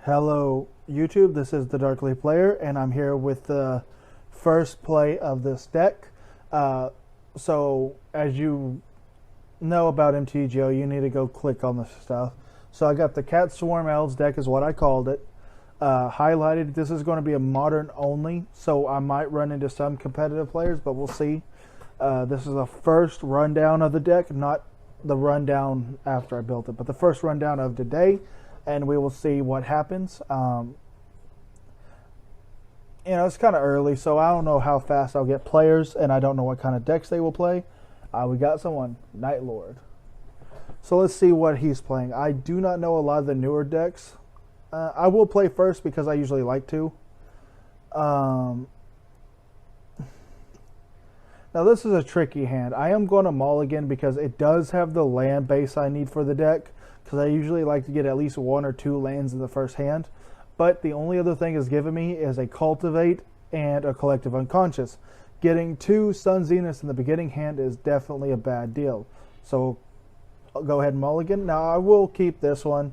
Hello YouTube, this is the Darkly Player and I'm here with the first play of this deck. So as you know about MTGO, you need to go click on this stuff. So I got the Cat Swarm Elves deck is what I called it. Highlighted, this is going to be a modern only, so I might run into some competitive players, but we'll see. This is the first rundown of the deck, not the rundown after I built it, but the first rundown of today. And we will see what happens. It's kind of early, so I don't know how fast I'll get players, and I don't know what kind of decks they will play. We got someone, Night Lord. So let's see what he's playing. I do not know a lot of the newer decks. I will play first because I usually like to. Now this is a tricky hand. I am going to mulligan because it does have the land base I need for the deck, because I usually like to get at least 1 or 2 lands in the first hand. But the only other thing it's given me is a Cultivate and a Collective Unconscious. Getting 2 Sun Zeniths in the beginning hand is definitely a bad deal. So I'll go ahead and mulligan. Now I will keep this one.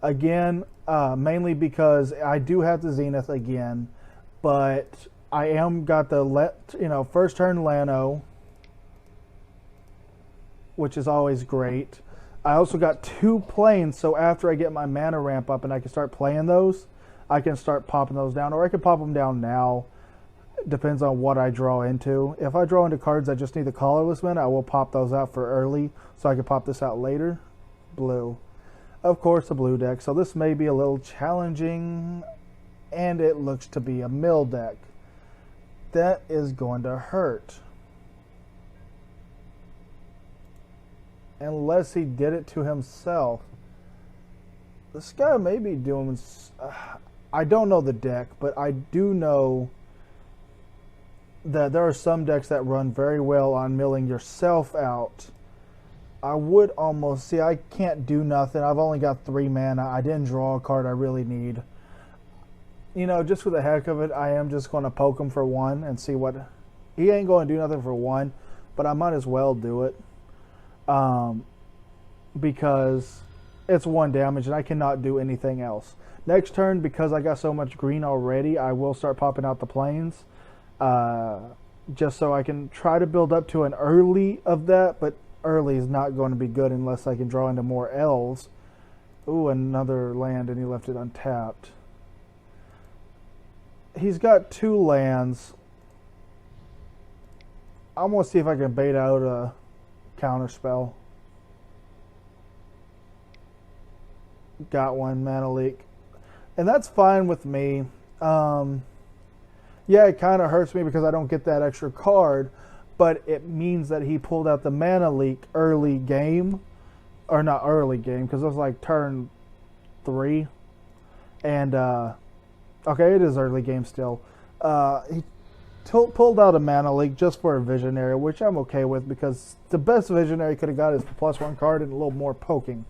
Again, mainly because I do have the Zenith again. But I am got the first turn Lano, which is always great. I also got 2 planes, so after I get my mana ramp up and I can start playing those, I can start popping those down, or I can pop them down now. Depends on what I draw into. If I draw into cards I just need the colorless mana, I will pop those out for early, so I can pop this out later. Blue. Of course, a blue deck, so this may be a little challenging, and it looks to be a mill deck. That is going to hurt. Unless he did it to himself. This guy may be doing... I don't know the deck, but I do know that there are some decks that run very well on milling yourself out. I would almost... See, I can't do nothing. I've only got 3 mana. I didn't draw a card I really need. Just for the heck of it, I am just going to poke him for 1 and see what... He ain't going to do nothing for 1, but I might as well do it. Because it's 1 damage and I cannot do anything else. Next turn, because I got so much green already, I will start popping out the planes, just so I can try to build up to an early of that, but early is not going to be good unless I can draw into more elves. Ooh, another land, and he left it untapped. He's got 2 lands. I'm going to see if I can bait out a counter spell. Got 1 mana leak, and that's fine with me. Yeah, it kind of hurts me because I don't get that extra card, but it means that he pulled out the mana leak early game, or not early game, because it was like turn 3, and okay, it is early game still. He pulled out a mana leak just for a visionary, which I'm okay with, because the best visionary could have got is the +1 card and a little more poking.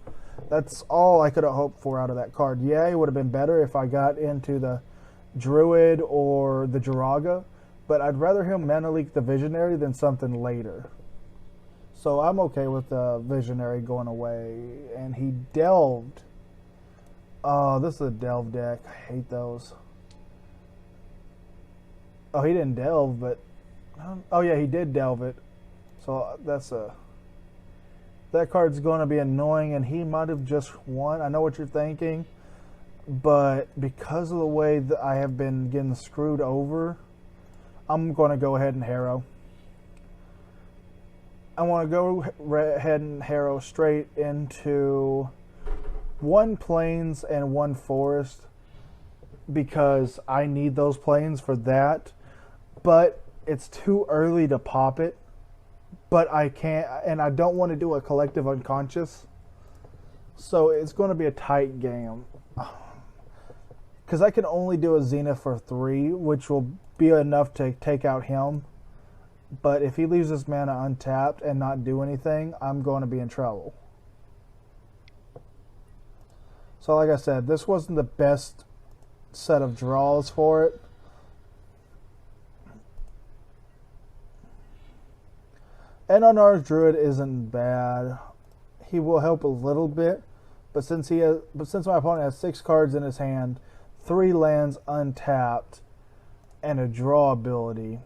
That's all I could have hoped for out of that card. Yeah, it would have been better if I got into the Druid or the Jiraga, but I'd rather him mana leak the visionary than something later. So I'm okay with the visionary going away. And he delved. Oh, this is a delve deck. I hate those. Oh, he didn't delve, but... Oh, yeah, he did delve it. So that's a... That card's going to be annoying, and he might have just won. I know what you're thinking, but because of the way that I have been getting screwed over, I'm going to go ahead and harrow. I want to go ahead and harrow straight into 1 plains and 1 forest, because I need those plains for that, but it's too early to pop it. But I can't, and I don't want to do a collective unconscious. So it's going to be a tight game. Because I can only do a Zenith for 3, which will be enough to take out him. But if he leaves his mana untapped and not do anything, I'm going to be in trouble. So like I said, this wasn't the best set of draws for it. And on our Druid isn't bad. He will help a little bit, But since my opponent has 6 cards in his hand, 3 lands untapped, and a draw ability,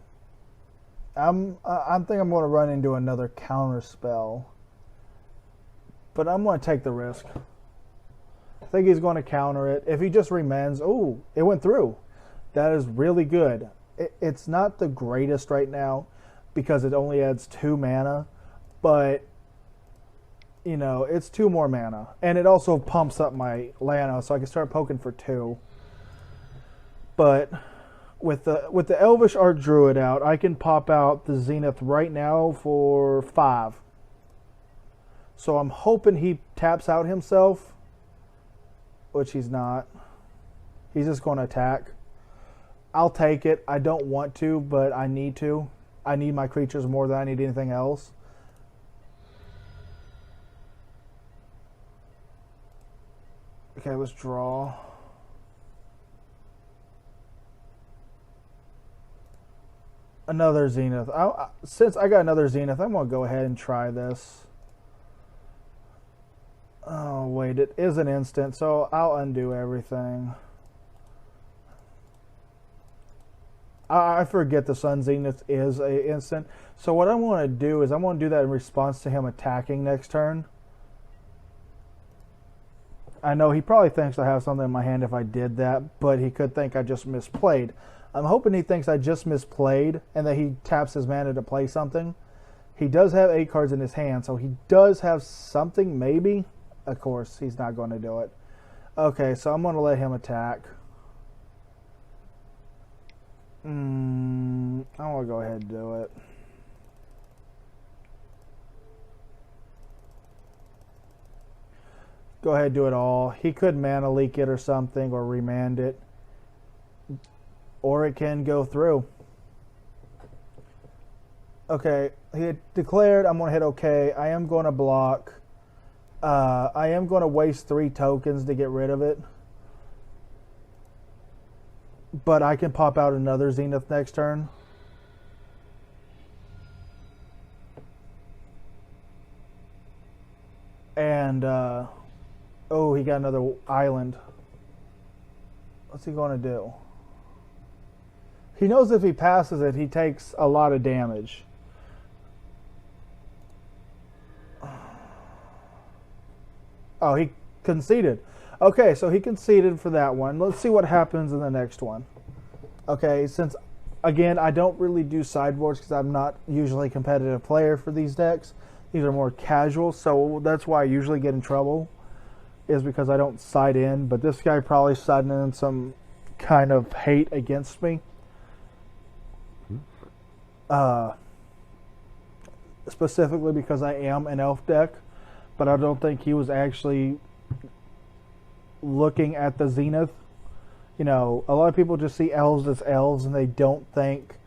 I think I'm going to run into another counter spell. But I'm going to take the risk. I think he's going to counter it. If he just remans, oh, it went through. That is really good. It's not the greatest right now because it only adds 2 mana, but you know, it's 2 more mana, and it also pumps up my Lano, so I can start poking for 2. But with the Elvish Archdruid out, I can pop out the Zenith right now for 5. So I'm hoping he taps out himself, which he's not. He's just going to attack. I'll take it. I don't want to, but I need to. I need my creatures more than I need anything else. Okay, let's draw. Another Zenith. Since I got another Zenith, I'm going to go ahead and try this. Oh, wait, it is an instant, so I'll undo everything. I forget the Sun Zenith is an instant. So what I want to do is I want to do that in response to him attacking next turn. I know he probably thinks I have something in my hand if I did that, but he could think I just misplayed. I'm hoping he thinks I just misplayed and that he taps his mana to play something. He does have 8 cards in his hand, so he does have something, maybe. Of course, he's not going to do it. Okay, so I'm going to let him attack. I'm going to go ahead and do it. Go ahead and do it all. He could mana leak it or something, or remand it. Or it can go through. Okay, he had declared. I'm going to hit OK. I am going to block. I am going to waste 3 tokens to get rid of it. But I can pop out another Zenith next turn. And, oh, he got another island. What's he going to do? He knows if he passes it, he takes a lot of damage. Oh, he conceded. Okay, so he conceded for that one. Let's see what happens in the next one. Okay, since, again, I don't really do sideboards because I'm not usually a competitive player for these decks. These are more casual, so that's why I usually get in trouble, is because I don't side in. But this guy probably siding in some kind of hate against me. Specifically because I am an elf deck, but I don't think he was actually looking at the Zenith. You know, a lot of people just see elves as elves and they don't think,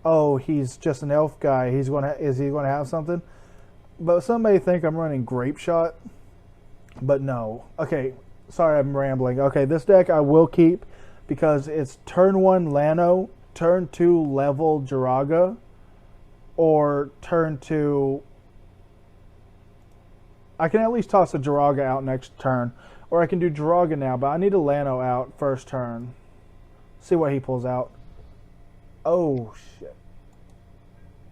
oh, he's just an elf guy. Is he going to have something? But some may think I'm running Grape Shot, but no. Okay, sorry I'm rambling. Okay, this deck I will keep because it's turn 1 Lano, turn 2 level Jiraga, or turn 2... I can at least toss a Jiraga out next turn. Or I can do Jiraga now, but I need a Lano out first turn. See what he pulls out. Oh, shit.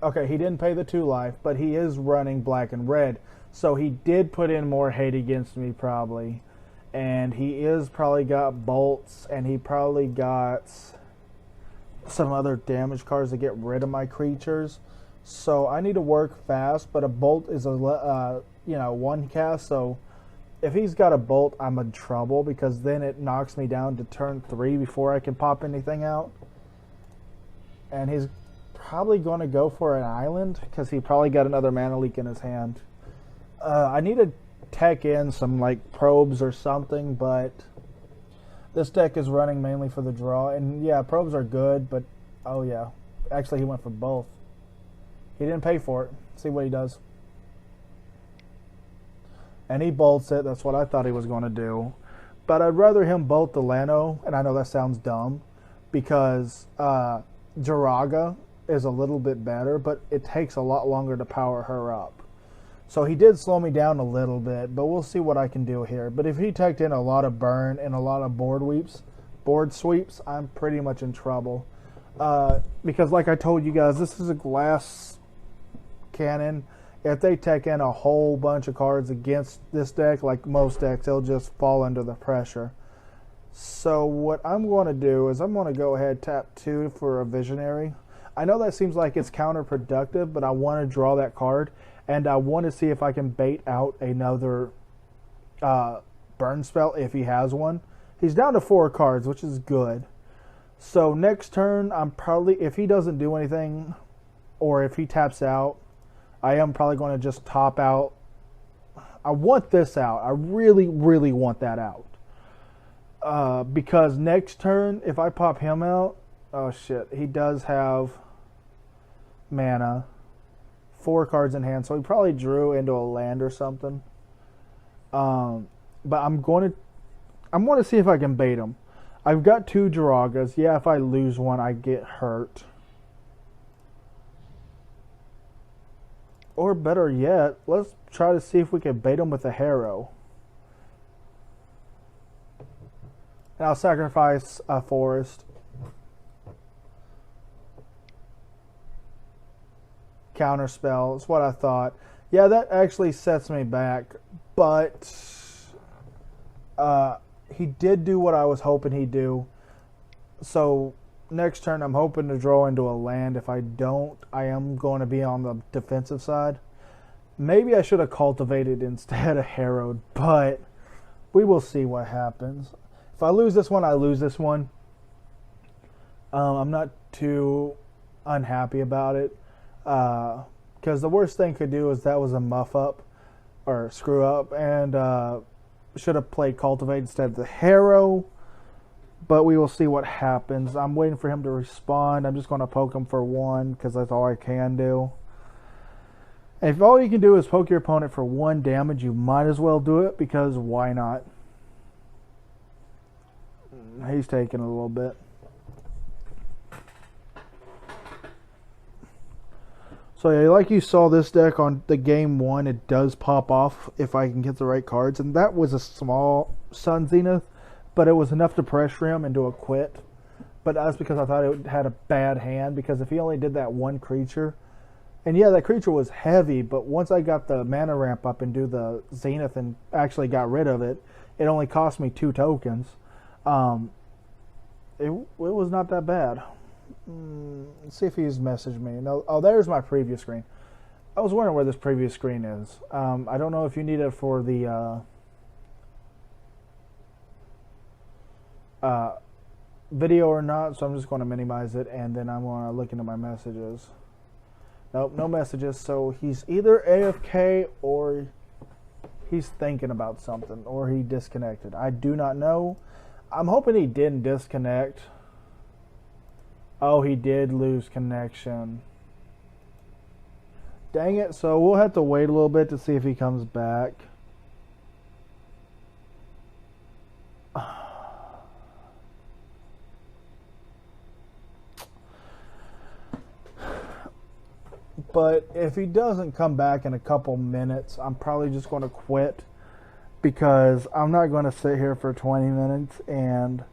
Okay, he didn't pay the 2 life, but he is running black and red. So he did put in more hate against me, probably. And he is probably got bolts, and he probably got some other damage cards to get rid of my creatures. So I need to work fast, but a bolt is a 1 cast, so if he's got a bolt, I'm in trouble because then it knocks me down to turn 3 before I can pop anything out. And he's probably going to go for an island because he probably got another mana leak in his hand. I need to tech in some like probes or something, but this deck is running mainly for the draw. And yeah, probes are good, but oh yeah, actually he went for both. He didn't pay for it. See what he does. And he bolts it. That's what I thought he was going to do. But I'd rather him bolt the Lano, and I know that sounds dumb, because Jiraga is a little bit better, but it takes a lot longer to power her up. So he did slow me down a little bit, but we'll see what I can do here. But if he tucked in a lot of burn and a lot of board sweeps, I'm pretty much in trouble. Because like I told you guys, this is a glass cannon. If they tech in a whole bunch of cards against this deck, like most decks, they'll just fall under the pressure. So what I'm going to do is I'm going to go ahead tap 2 for a Visionary. I know that seems like it's counterproductive, but I want to draw that card, and I want to see if I can bait out another burn spell if he has one. He's down to 4 cards, which is good. So next turn, I'm probably, if he doesn't do anything, or if he taps out, I am probably going to just top out. I want this out. I really, really want that out. Because next turn, if I pop him out, oh shit, he does have mana, 4 cards in hand, so he probably drew into a land or something. But I'm going to see if I can bait him. I've got 2 Jiragas. Yeah, if I lose one, I get hurt. Or better yet, let's try to see if we can bait him with a Harrow. And I'll sacrifice a forest. Counterspell is what I thought. Yeah, that actually sets me back. But he did do what I was hoping he'd do. So next turn I'm hoping to draw into a land. If I don't, I am going to be on the defensive side. Maybe I should have cultivated instead of harrowed, but we will see what happens. If I lose this one, I lose this one. I'm not too unhappy about it. Because the worst thing could do is that was a muff up or screw up, and should have played cultivate instead of the harrow. But we will see what happens. I'm waiting for him to respond. I'm just going to poke him for 1 because that's all I can do. And if all you can do is poke your opponent for 1 damage, you might as well do it, because why not? He's taking a little bit. So yeah, like you saw this deck on the game 1, it does pop off if I can get the right cards. And that was a small Sun Zenith, but it was enough to pressure him into a quit. But that's because I thought it had a bad hand, because if he only did that 1 creature, and yeah, that creature was heavy, but once I got the mana ramp up and do the Zenith and actually got rid of it, it only cost me 2 tokens. It was not that bad. Let's see if he's messaged me. No, oh, there's my preview screen. I was wondering where this preview screen is. I don't know if you need it for the video or not, so I'm just going to minimize it, and then I'm going to look into my messages. Nope, no messages. So he's either AFK or he's thinking about something, or he disconnected. I do not know. I'm hoping he didn't disconnect. Oh, he did lose connection. Dang it. So we'll have to wait a little bit to see if he comes back. But if he doesn't come back in a couple minutes, I'm probably just going to quit, because I'm not going to sit here for 20 minutes and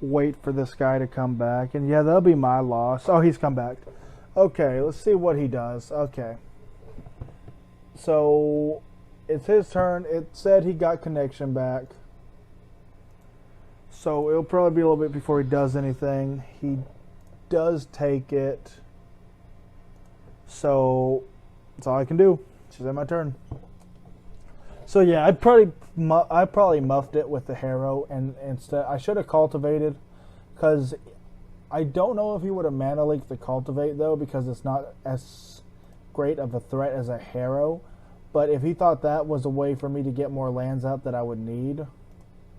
wait for this guy to come back. And yeah, that'll be my loss. Oh, he's come back. Okay, let's see what he does. Okay. So it's his turn. It said he got connection back. So it'll probably be a little bit before he does anything. He does take it. So that's all I can do. It's just my turn. So yeah, I probably muffed it with the harrow, and instead I should have cultivated, because I don't know if he would have mana leaked the cultivate though, because it's not as great of a threat as a harrow. But if he thought that was a way for me to get more lands out that I would need,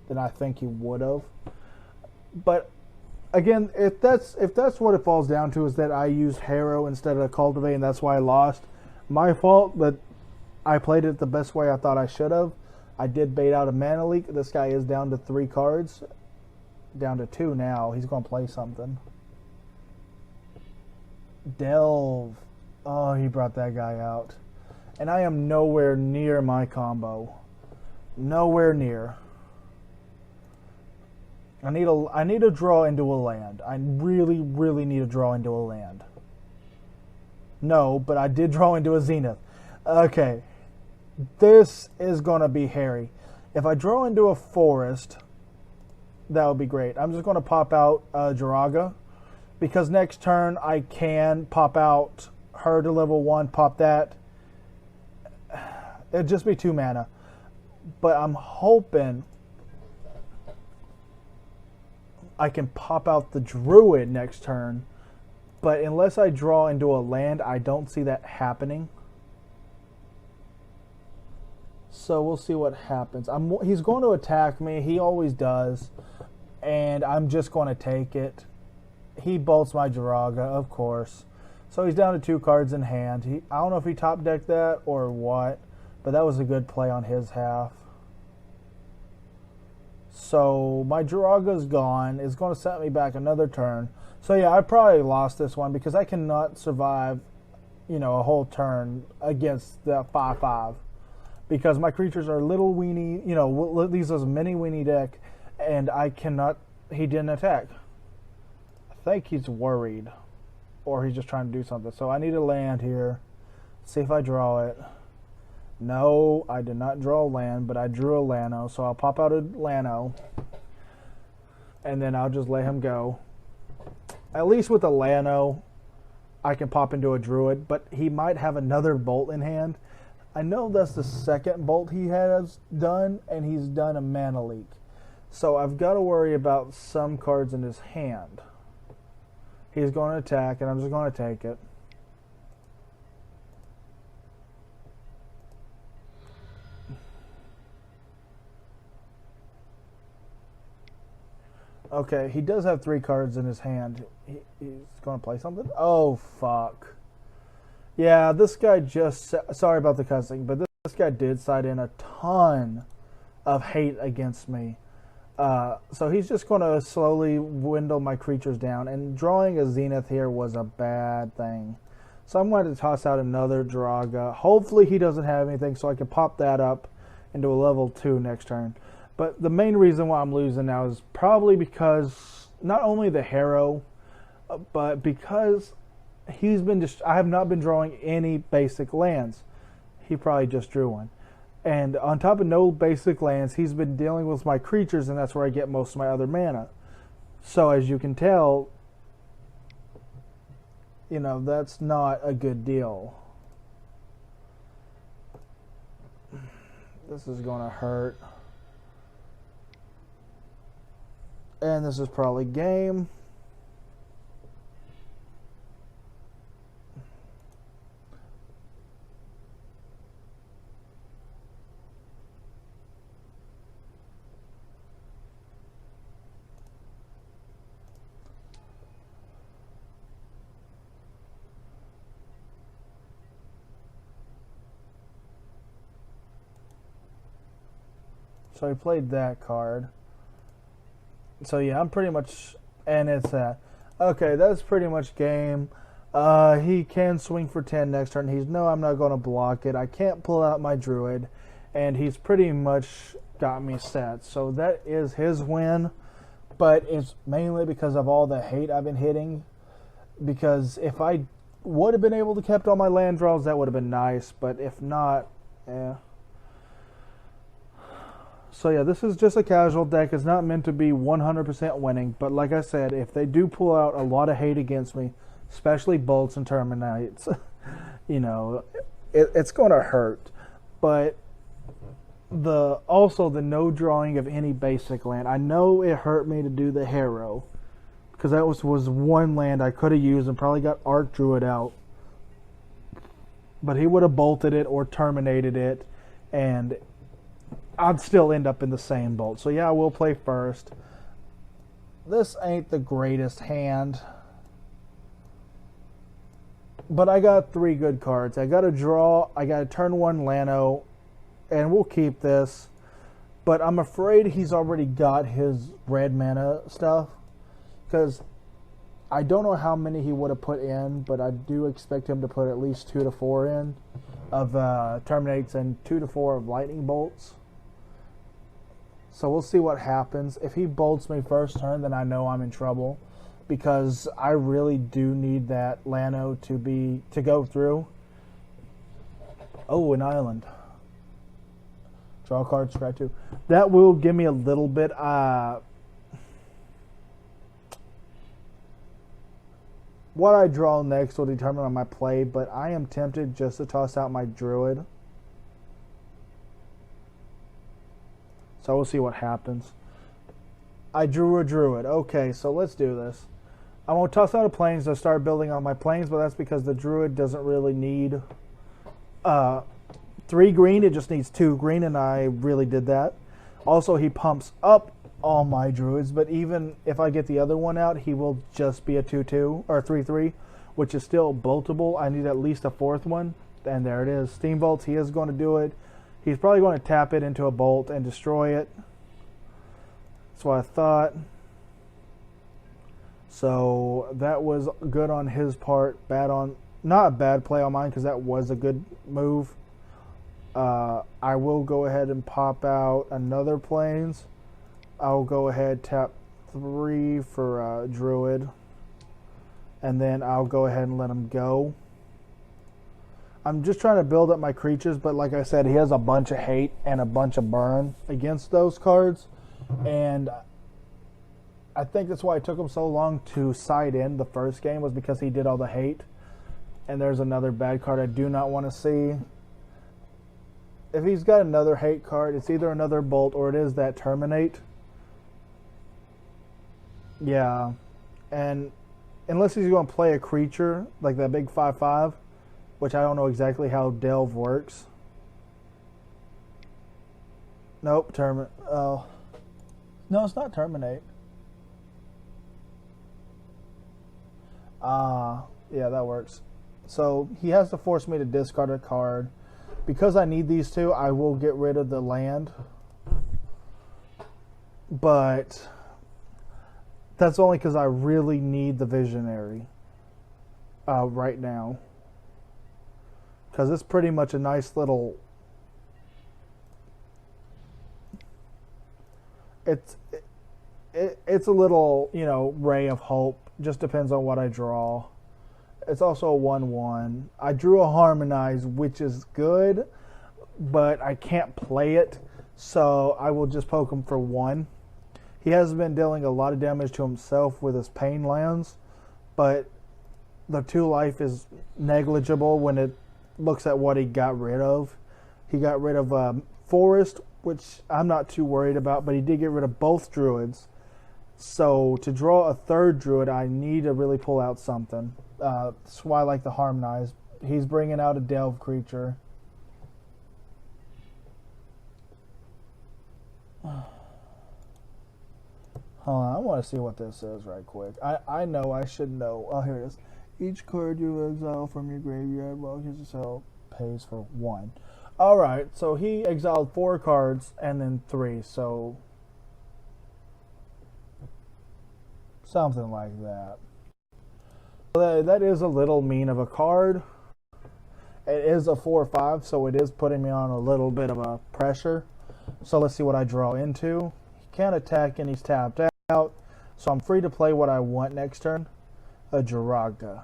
then I think he would have. But again, if that's what it falls down to, is that I used harrow instead of cultivate, and that's why I lost. My fault, but I played it the best way I thought I should have. I did bait out a mana leak. This guy is down to 3 cards. Down to 2 now. He's going to play something. Delve. Oh, he brought that guy out. And I am nowhere near my combo. Nowhere near. I need to draw into a land. I really, really need to draw into a land. No, but I did draw into a Zenith. Okay. This is going to be hairy. If I draw into a forest, that would be great. I'm just going to pop out Jiraga, because next turn I can pop out her to level 1, pop that. It'd just be 2 mana. But I'm hoping I can pop out the Druid next turn. But unless I draw into a land, I don't see that happening. So we'll see what happens. He's going to attack me. He always does. And I'm just going to take it. He bolts my Jiraga, of course. So he's down to 2 cards in hand. I don't know if he top decked that or what. But that was a good play on his half. So my Jiraga's gone. It's going to set me back another turn. So yeah, I probably lost this one because I cannot survive, a whole turn against the 5/5. Because my creatures are little weenie, these are a mini weenie deck, and I cannot, he didn't attack. I think he's worried, or he's just trying to do something. So I need a land here. See if I draw it. No, I did not draw a land, but I drew a Lano, so I'll pop out a Lano, and then I'll just let him go. At least with a Lano, I can pop into a Druid, but he might have another Bolt in hand. I know that's the second Bolt he has done, and he's done a Mana Leak. So I've got to worry about some cards in his hand. He's going to attack, and I'm just going to take it. Okay, he does have 3 cards in his hand. He's going to play something? Oh, fuck. Yeah, this guy just... Sorry about the cussing, but this guy did side in a ton of hate against me. So he's just going to slowly dwindle my creatures down. And drawing a Zenith here was a bad thing. So I'm going to toss out another Jiraga. Hopefully he doesn't have anything so I can pop that up into a level 2 next turn. But the main reason why I'm losing now is probably because not only the Harrow, but because I have not been drawing any basic lands. He probably just drew one. And on top of no basic lands, he's been dealing with my creatures, and that's where I get most of my other mana. So as you can tell, that's not a good deal. This is going to hurt. And this is probably game. So he played that card. So yeah, I'm pretty much, and it's that. Okay, that's pretty much game. He can swing for 10 next turn. I'm not going to block it. I can't pull out my Druid, and he's pretty much got me set. So that is his win, but it's mainly because of all the hate I've been hitting. Because if I would have been able to kept all my land draws, that would have been nice. But if not, yeah. So yeah, this is just a casual deck. It's not meant to be 100% winning. But like I said, if they do pull out a lot of hate against me, especially bolts and terminates, it's going to hurt. But also the no drawing of any basic land. I know it hurt me to do the Harrow, because that was one land I could have used and probably got Arc Druid out. But he would have bolted it or terminated it, and I'd still end up in the same bolt. So yeah, I will play first. This ain't the greatest hand, but I got 3 good cards. I got a draw, I got a turn 1 Lano, and we'll keep this. But I'm afraid he's already got his red mana stuff, because I don't know how many he would have put in, but I do expect him to put at least 2 to 4 in of Terminates and 2 to 4 of Lightning Bolts. So we'll see what happens. If he bolts me first turn, then I know I'm in trouble, because I really do need that Lano to go through. Oh, an island. Draw a card, scratch 2. That will give me a little bit. What I draw next will determine on my play, but I am tempted just to toss out my Druid. So we'll see what happens. I drew a Druid. Okay, so let's do this. I'm going to toss out a Plains to start building on my Plains, but that's because the Druid doesn't really need 3 green. It just needs 2 green, and I really did that. Also, he pumps up all my Druids, but even if I get the other one out, he will just be a 2-2 or 3-3, which is still boltable. I need at least a 4th one, and there it is. Steam Bolts, he is going to do it. He's probably going to tap it into a bolt and destroy it. That's what I thought. So that was good on his part. Not a bad play on mine, because that was a good move. I will go ahead and pop out another Plains. I'll go ahead, tap 3 for Druid. And then I'll go ahead and let him go. I'm just trying to build up my creatures, but like I said, he has a bunch of hate and a bunch of burn against those cards. And I think that's why it took him so long to side in the first game, was because he did all the hate. And there's another bad card I do not want to see. If he's got another hate card, it's either another bolt or it is that terminate. Yeah. And unless he's going to play a creature, like that big 5/5, which I don't know exactly how Delve works. Nope, oh. No, it's not terminate. Yeah, that works. So he has to force me to discard a card. Because I need these 2, I will get rid of the land. But that's only because I really need the Visionary right now. Because it's pretty much a nice little... It's a little, ray of hope. Just depends on what I draw. It's also a 1/1. I drew a Harmonize, which is good, but I can't play it, so I will just poke him for 1. He has been dealing a lot of damage to himself with his Pain Lands, but the 2 life is negligible when it looks at what he got rid of. He got rid of Forest, which I'm not too worried about, but he did get rid of both Druids. So to draw a 3rd Druid, I need to really pull out something. That's why I like the Harmonize. He's bringing out a Delve creature. Hold on, I want to see what this is right quick. I know, I should know. Oh, here it is. Each card you exile from your graveyard while his yourself pays for 1. Alright, so he exiled 4 cards and then 3, so... something like that. That is a little mean of a card. It is a 4/5, so it is putting me on a little bit of a pressure. So let's see what I draw into. He can't attack and he's tapped out, so I'm free to play what I want next turn. A Jiraga.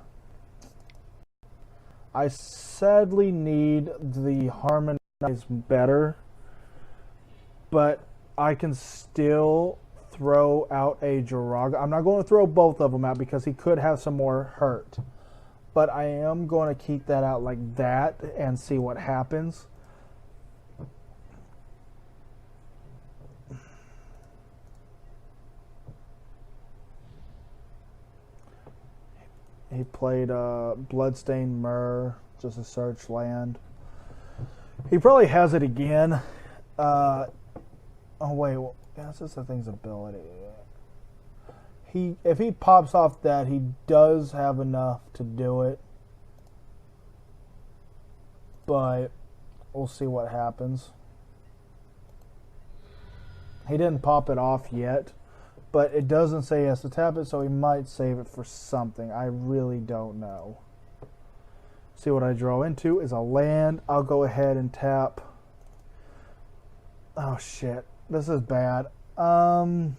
I sadly need the Harmonize better, but I can still throw out a Jiraga. I'm not going to throw both of them out because he could have some more hurt. But I am going to keep that out like that and see what happens. He played Bloodstained Myr, just a search land. He probably has it again. Oh wait, well, that's just the thing's ability. If he pops off that, he does have enough to do it. But we'll see what happens. He didn't pop it off yet, But it doesn't say he has to tap it, so he might save it for something. I really don't know. See what I draw into is a land. I'll go ahead and tap. Oh shit, this is bad. I'm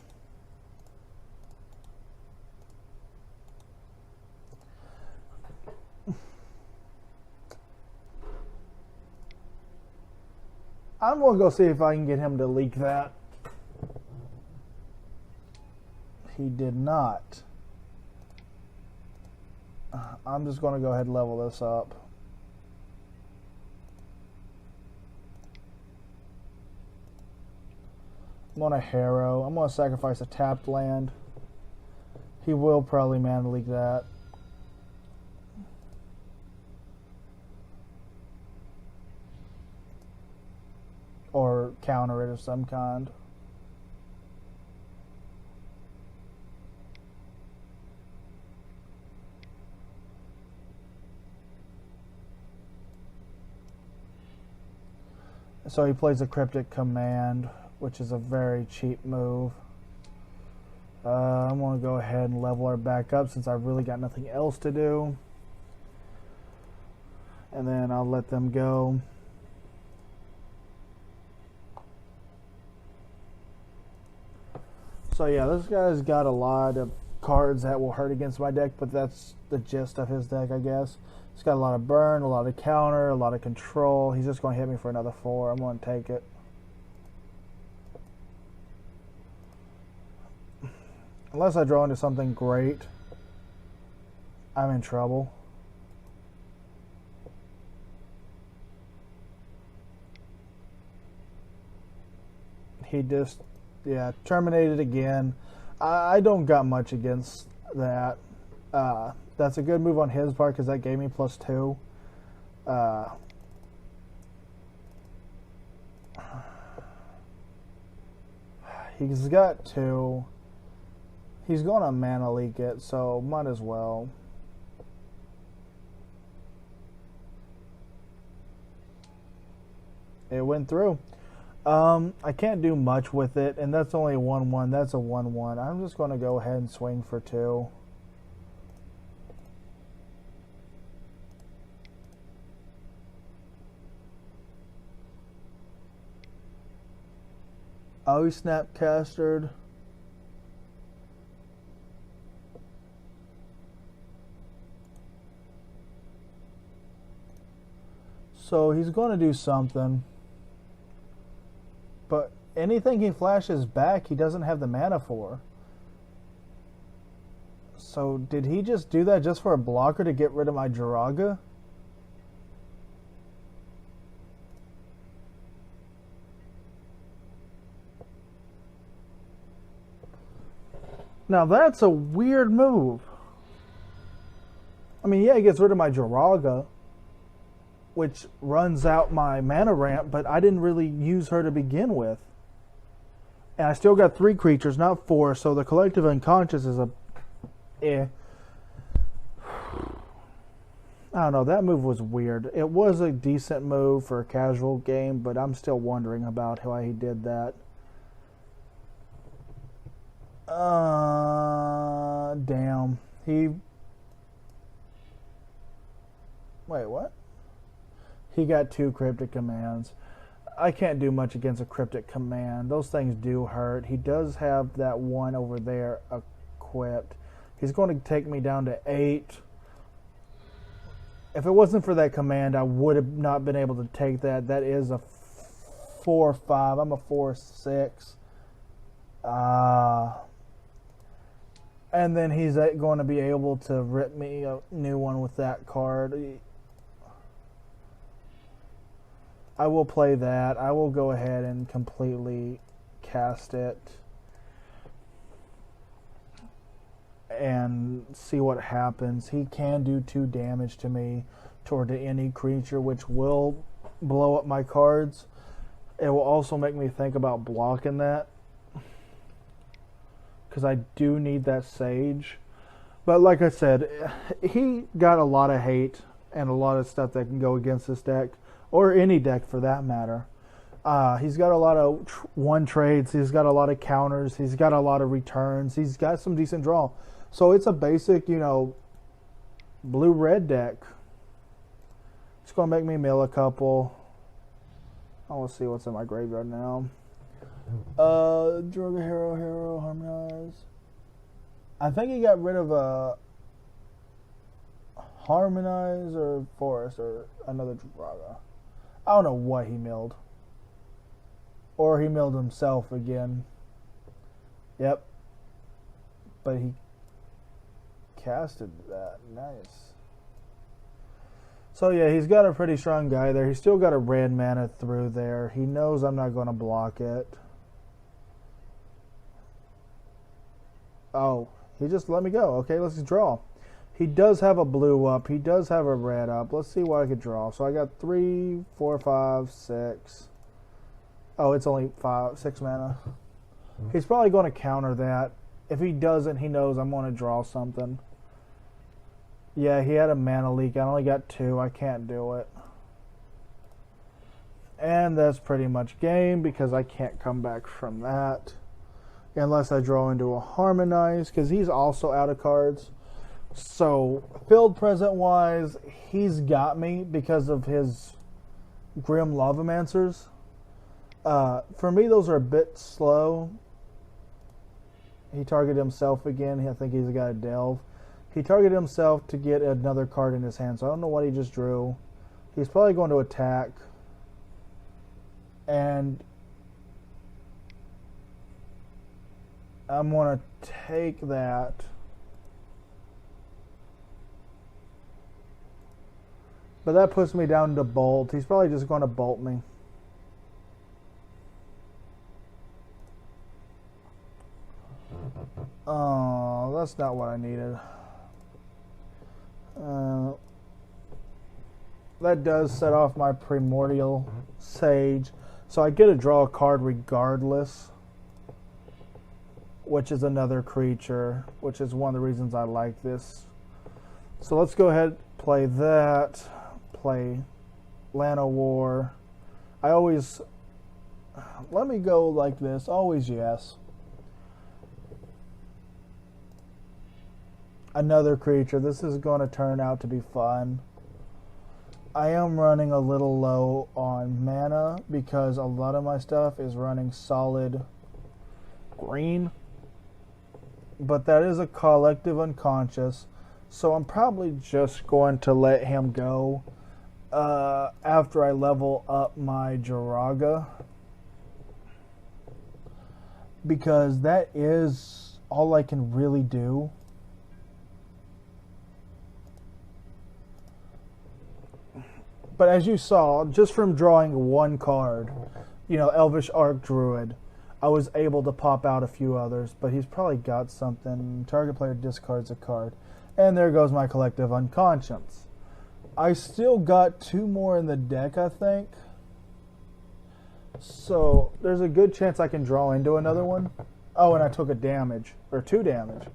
gonna go see if I can get him to leak that. He did not. I'm just going to go ahead and level this up. I'm going to harrow. I'm going to sacrifice a tapped land. He will probably mana leak that. Or counter it of some kind. So he plays a Cryptic Command, which is a very cheap move. I'm going to go ahead and level her back up since I've really got nothing else to do. And then I'll let them go. So yeah, this guy's got a lot of cards that will hurt against my deck, but that's the gist of his deck, I guess. He's got a lot of burn, a lot of counter, a lot of control. He's just going to hit me for another 4. I'm going to take it. Unless I draw into something great, I'm in trouble. He just, yeah, terminated again. I don't got much against that. That's a good move on his part because that gave me +2. He's got 2. He's going to mana leak it, so might as well. It went through. I can't do much with it, and that's only a 1/1. That's a 1/1. I'm just going to go ahead and swing for 2. Oh, he snapcastered. So he's going to do something. But anything he flashes back, he doesn't have the mana for. So did he just do that just for a blocker to get rid of my Jiraga? Now that's a weird move. I mean, yeah, he gets rid of my Jiraga, which runs out my mana ramp, but I didn't really use her to begin with. And I still got 3 creatures, not 4, so the collective unconscious is a... I don't know, that move was weird. It was a decent move for a casual game, but I'm still wondering about how he did that. Damn. Wait, what? He got 2 Cryptic Commands. I can't do much against a Cryptic Command. Those things do hurt. He does have that one over there equipped. He's going to take me down to 8. If it wasn't for that command, I would have not been able to take that. That is a 4/5. I'm a 4/6. And then he's going to be able to rip me a new one with that card. I will play that. I will go ahead and completely cast it and see what happens. He can do 2 damage to me toward any creature, which will blow up my cards. It will also make me think about blocking that, because I do need that Sage. But like I said, he got a lot of hate and a lot of stuff that can go against this deck, or any deck for that matter. He's got a lot of one trades. He's got a lot of counters. He's got a lot of returns. He's got some decent draw. So it's a basic, blue-red deck. It's going to make me mill a couple. I want to see what's in my graveyard now. Droga Hero, Harmonize. I think he got rid of a Harmonize or Forest or another Droga. I don't know what he milled. Or he milled himself again. Yep. But he casted that. Nice. So yeah, he's got a pretty strong guy there. He's still got a red mana through there. He knows I'm not going to block it. Oh, he just let me go. Okay, let's draw. He does have a blue up. He does have a red up. Let's see what I could draw. So I got 3, 4, 5, 6. Oh, it's only 6 mana. He's probably going to counter that. If he doesn't, he knows I'm going to draw something. Yeah, he had a mana leak. I only got 2. I can't do it. And that's pretty much game because I can't come back from that. Unless I draw into a Harmonize because he's also out of cards. So, field present wise, he's got me because of his Grim Lavamancers. For me, those are a bit slow. He targeted himself again. I think he's got a Delve. He targeted himself to get another card in his hand. So I don't know what he just drew. He's probably going to attack. And I'm going to take that. But that puts me down to bolt. He's probably just going to bolt me. Oh, that's not what I needed. That does set off my Primordial Sage. So I get to draw a card regardless. Which is another creature. Which is one of the reasons I like this. So let's go ahead and play that. Play Land of War. I always... Let me go like this. Always yes. Another creature. This is going to turn out to be fun. I am running a little low on mana because a lot of my stuff is running solid green. But that is a collective unconscious. So I'm probably just going to let him go after I level up my Jiraga. Because that is all I can really do. But as you saw, just from drawing one card, Elvish Archdruid, I was able to pop out a few others, but he's probably got something. Target player discards a card. And there goes my collective unconscious. I still got 2 more in the deck, I think. So there's a good chance I can draw into another one. Oh, and I took a damage, or 2 damage.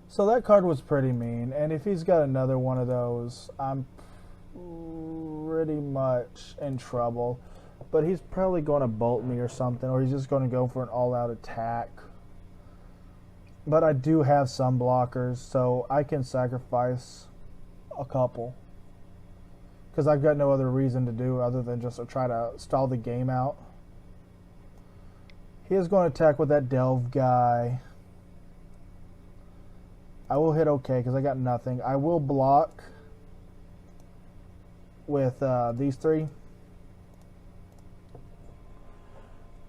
So that card was pretty mean. And if he's got another one of those, I'm pretty much in trouble. But he's probably going to bolt me or something, or he's just going to go for an all-out attack. But I do have some blockers, so I can sacrifice a couple. Because I've got no other reason to do other than just to try to stall the game out. He is going to attack with that Delve guy. I will hit okay because I got nothing. I will block with these 3.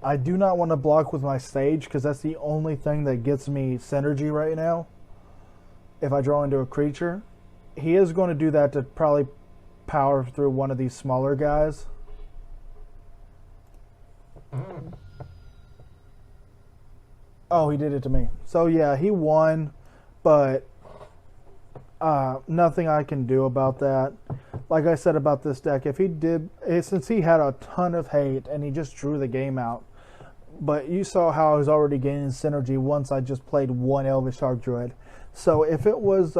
I do not want to block with my Sage because that's the only thing that gets me synergy right now. If I draw into a creature. He is going to do that to probably power through one of these smaller guys. Oh, he did it to me. So yeah, he won, but nothing I can do about that. Like I said about this deck, if he did, since he had a ton of hate and he just drew the game out, but you saw how I was already gaining synergy once I just played one Elvish Archdruid. So if it was,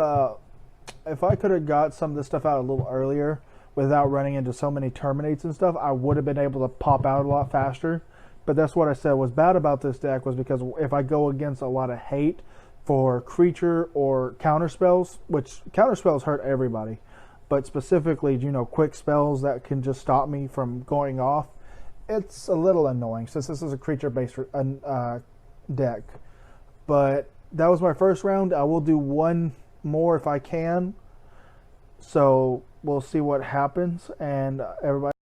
if I could have got some of this stuff out a little earlier, without running into so many terminates and stuff, I would have been able to pop out a lot faster. But that's what I said was bad about this deck, was because if I go against a lot of hate for creature or counter spells, which counter spells hurt everybody, but specifically, you know, quick spells that can just stop me from going off, it's a little annoying since this is a creature-based deck. But that was my first round. I will do one more if I can. So we'll see what happens, and everybody